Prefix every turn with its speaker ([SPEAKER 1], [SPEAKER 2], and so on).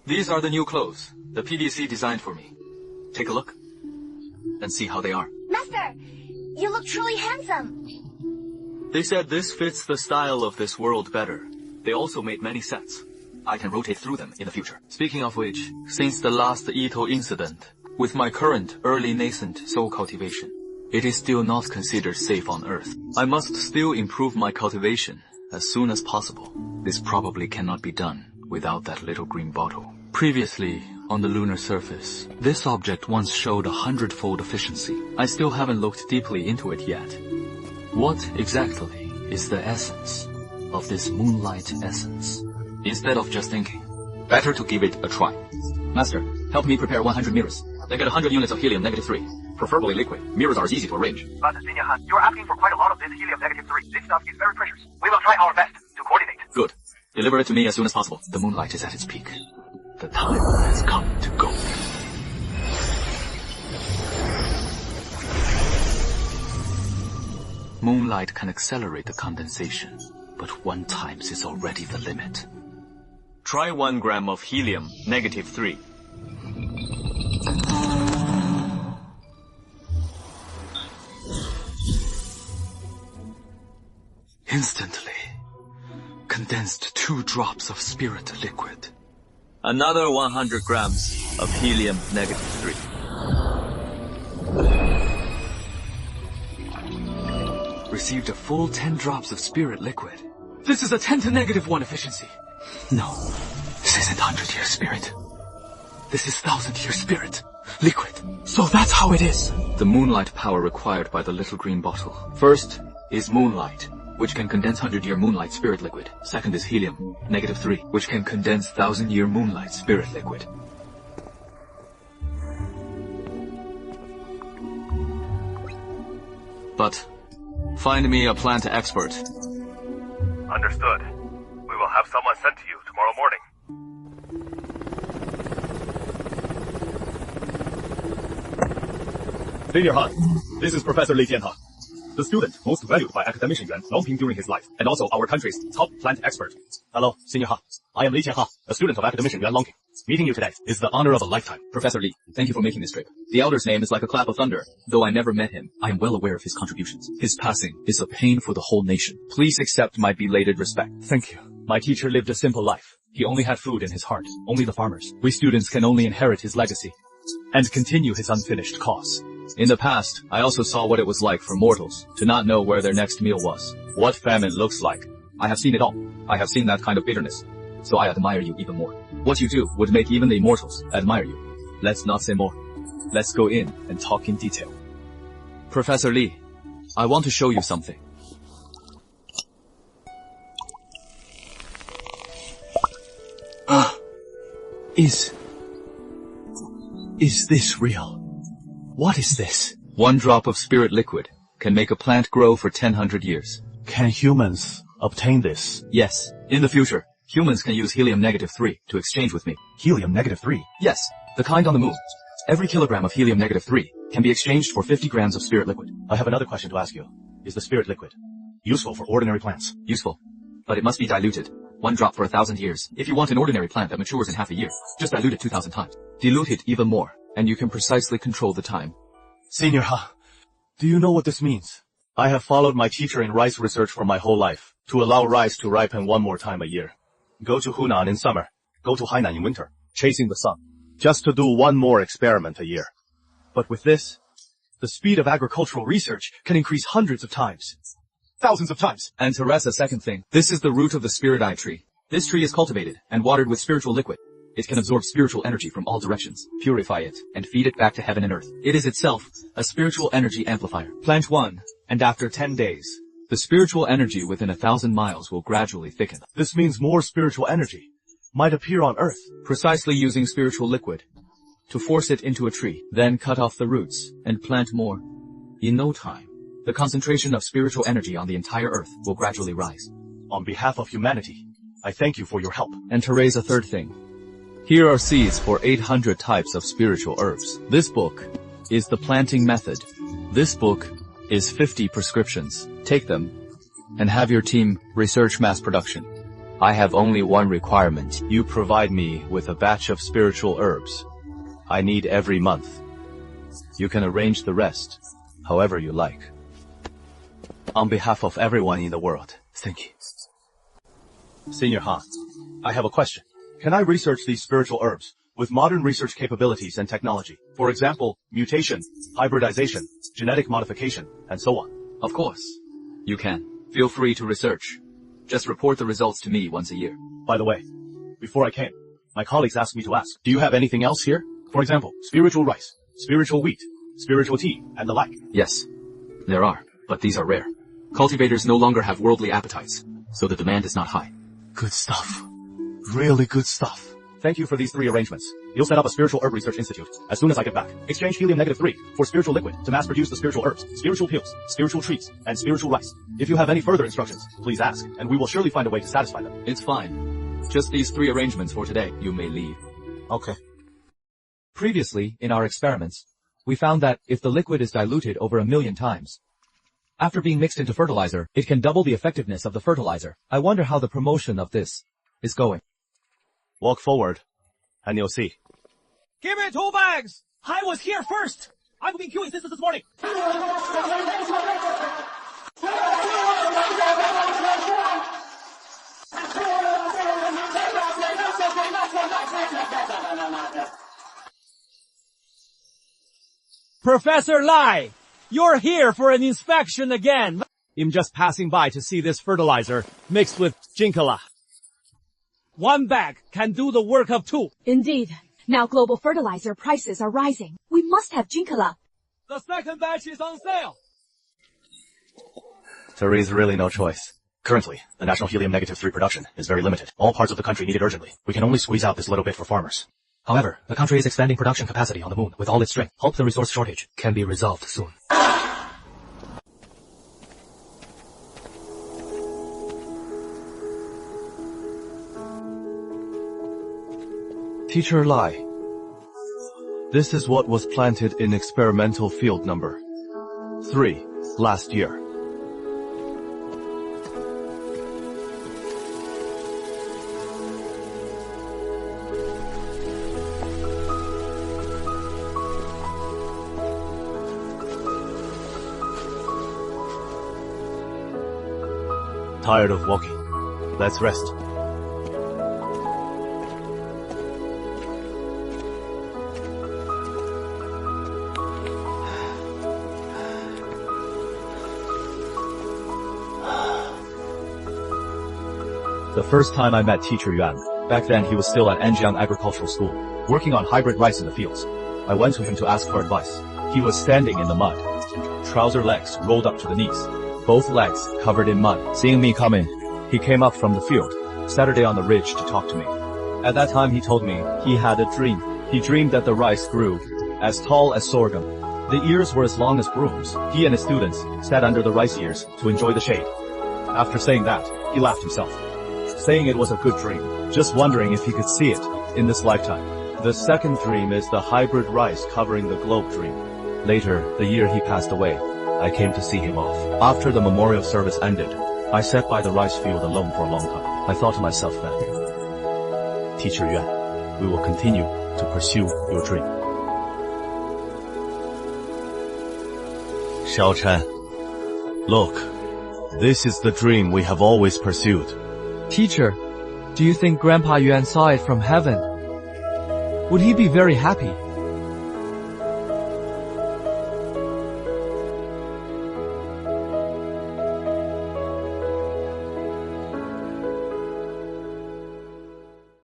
[SPEAKER 1] These are the new clothes the PDC designed for me. Take a look and see how they are.
[SPEAKER 2] Master, you look truly handsome.
[SPEAKER 1] They said this fits the style of this world better. They also made many sets. I can rotate through them in the future. Speaking of which, since the last Ito incident, with my current early nascent soul cultivation, it is still not considered safe on Earth. I must still improve my cultivation as soon as possible. This probably cannot be done without that little green bottle. Previously, on the lunar surface, this object once showed 100-fold efficiency. I still haven't looked deeply into it yet. What exactly is the essence of this moonlight essence? Instead of just thinking, better to give it a try. Master, help me prepare 100 mirrors. Then get 100 units of helium -3, preferably liquid. Mirrors are easy to arrange.
[SPEAKER 3] But, Senior Han, you're asking for quite a lot of this helium -3. This stuff is very precious. We will try our best to coordinate.
[SPEAKER 1] Good. Deliver it to me as soon as possible. The moonlight is at its peak. The time has come to go. Moonlight can accelerate the condensation, but 1 times is already the limit. Try 1 gram of helium -3. Instantly, condensed 2 drops of spirit liquid. Another 100 grams of helium -3. Received a full 10 drops of spirit liquid. This is a 10 to -1 efficiency. No, this isn't 100-year spirit. This is 1,000-year spirit. Liquid. So that's how it is. The moonlight power required by the little green bottle. First is moonlight, which can condense 100-year moonlight spirit liquid. Second is helium, -3, which can condense 1,000-year moonlight spirit liquid. But find me a plant expert.
[SPEAKER 3] Understood. We will have someone sent to you tomorrow morning.
[SPEAKER 4] Senior Han, this is Professor Li Jianhe, the student most valued by academician Yuan Longping during his life, and also our country's top plant expert. Hello, Senior Han. I am Li Jianhe, a student of academician Yuan Longping. Meeting you today is the honor of a lifetime.
[SPEAKER 1] Professor Li, thank you for making this trip. The elder's name is like a clap of thunder. Though I never met him, I am well aware of his contributions. His passing is a pain for the whole nation. Please accept my belated respect.
[SPEAKER 4] Thank you. My teacher lived a simple life. He only had food in his heart, only the farmers. We students can only inherit his legacy and continue his unfinished cause.
[SPEAKER 1] In the past, I also saw what it was like for mortals to not know where their next meal was, what famine looks like. I have seen it all. I have seen that kind of bitterness. So I admire you even more. What you do would make even the immortals admire you. Let's not say more. Let's go in and talk in detail. Professor Li, I want to show you something.
[SPEAKER 4] Is this real? What is this?
[SPEAKER 1] 1 drop of spirit liquid can make a plant grow for 1,000 years.
[SPEAKER 4] Can humans obtain this?
[SPEAKER 1] Yes. In the future, humans can use helium -3 to exchange with me.
[SPEAKER 4] Helium -3?
[SPEAKER 1] Yes, the kind on the moon. Every kilogram of helium -3 can be exchanged for 50 grams of spirit liquid.
[SPEAKER 4] I have another question to ask you. Is the spirit liquid useful for ordinary plants?
[SPEAKER 1] Useful. But it must be diluted. 1 drop for 1,000 years. If you want an ordinary plant that matures in half a year, just dilute it 2,000 times. Dilute it even more, and you can precisely control the time.
[SPEAKER 4] Senior Ha, do you know what this means? I have followed my teacher in rice research for my whole life, to allow rice to ripen 1 more time a year. Go to Hunan in summer, go to Hainan in winter, chasing the sun, just to do 1 more experiment a year. But with this, the speed of agricultural research can increase hundreds of times. Thousands of times.
[SPEAKER 1] And to rest a second thing, this is the root of the spirit eye tree. This tree is cultivated and watered with spiritual liquid. It can absorb spiritual energy from all directions, purify it, and feed it back to heaven and earth. It is itself a spiritual energy amplifier. Plant 1, and after 10 days, the spiritual energy within 1,000 miles will gradually thicken.
[SPEAKER 4] This means more spiritual energy might appear on earth.
[SPEAKER 1] Precisely using spiritual liquid to force it into a tree, then cut off the roots and plant more. In no time, the concentration of spiritual energy on the entire earth will gradually rise.
[SPEAKER 4] On behalf of humanity, I thank you for your help.
[SPEAKER 1] And to raise a third thing, here are seeds for 800 types of spiritual herbs. This book is the planting method. This book is 50 prescriptions. Take them and have your team research mass production.
[SPEAKER 5] I have only one requirement.
[SPEAKER 4] You provide me with a batch of spiritual herbs. I need every month. You can arrange the rest, however you like. On behalf of everyone in the world, thank you. Senior Han, I have a question. Can I research these spiritual herbs with modern research capabilities and technology? For example, mutation, hybridization, genetic modification, and so on.
[SPEAKER 1] Of course. You can. Feel free to research. Just report the results to me once a year.
[SPEAKER 4] By the way, before I came, my colleagues asked me to ask, do you have anything else here? For example, spiritual rice, spiritual wheat, spiritual tea, and the like.
[SPEAKER 1] Yes, there are, but these are rare. Cultivators no longer have worldly appetites, so the demand is not high.
[SPEAKER 4] Good stuff. Really good stuff. Thank you for these 3 arrangements. You'll set up a spiritual herb research institute as soon as I get back. Exchange helium-3 for spiritual liquid to mass produce the spiritual herbs, spiritual pills, spiritual trees, and spiritual rice. If you have any further instructions, please ask, and we will surely find a way to satisfy them.
[SPEAKER 1] It's fine. Just these 3 arrangements for today. You may leave.
[SPEAKER 4] Okay.
[SPEAKER 5] Previously, in our experiments, we found that if the liquid is diluted over 1,000,000 times, after being mixed into fertilizer, it can double the effectiveness of the fertilizer. I wonder how the promotion of this is going.
[SPEAKER 4] Walk forward, and you'll see.
[SPEAKER 6] Give me 2 bags! I was here first! I've been queuing since this morning! Professor Lai, you're here for an inspection again. I'm just passing by to see this fertilizer mixed with jinkala. 1 bag can do the work of 2.
[SPEAKER 2] Indeed. Now global fertilizer prices are rising. We must have jinkala.
[SPEAKER 6] The second batch is on sale.
[SPEAKER 4] There is really no choice. Currently, the national helium-3 production is very limited. All parts of the country need it urgently. We can only squeeze out this little bit for farmers. However, the country is expanding production capacity on the moon with all its strength. Hope the resource shortage can be resolved soon. Teacher Lai, this is what was planted in experimental field number 3 last year. Tired of walking. Let's rest. The first time I met Teacher Yuan, back then he was still at Anjiang Agricultural School, working on hybrid rice in the fields. I went to him to ask for advice. He was standing in the mud, trouser legs rolled up to the knees, both legs covered in mud. Seeing me coming, he came up from the field, Saturday on the ridge to talk to me. At that time he told me he had a dream. He dreamed that the rice grew as tall as sorghum. The ears were as long as brooms. He and his students sat under the rice ears to enjoy the shade. After saying that, he laughed himself, saying it was a good dream, just wondering if he could see it in this lifetime. The second dream is the hybrid rice covering the globe dream. Later, the year he passed away, I came to see him off. After the memorial service ended, I sat by the rice field alone for a long time. I thought to myself then, Teacher Yuan, we will continue to pursue your dream. Xiao Chen, look, this is the dream we have always pursued.
[SPEAKER 7] Teacher, do you think Grandpa Yuan saw it from heaven? Would he be very happy?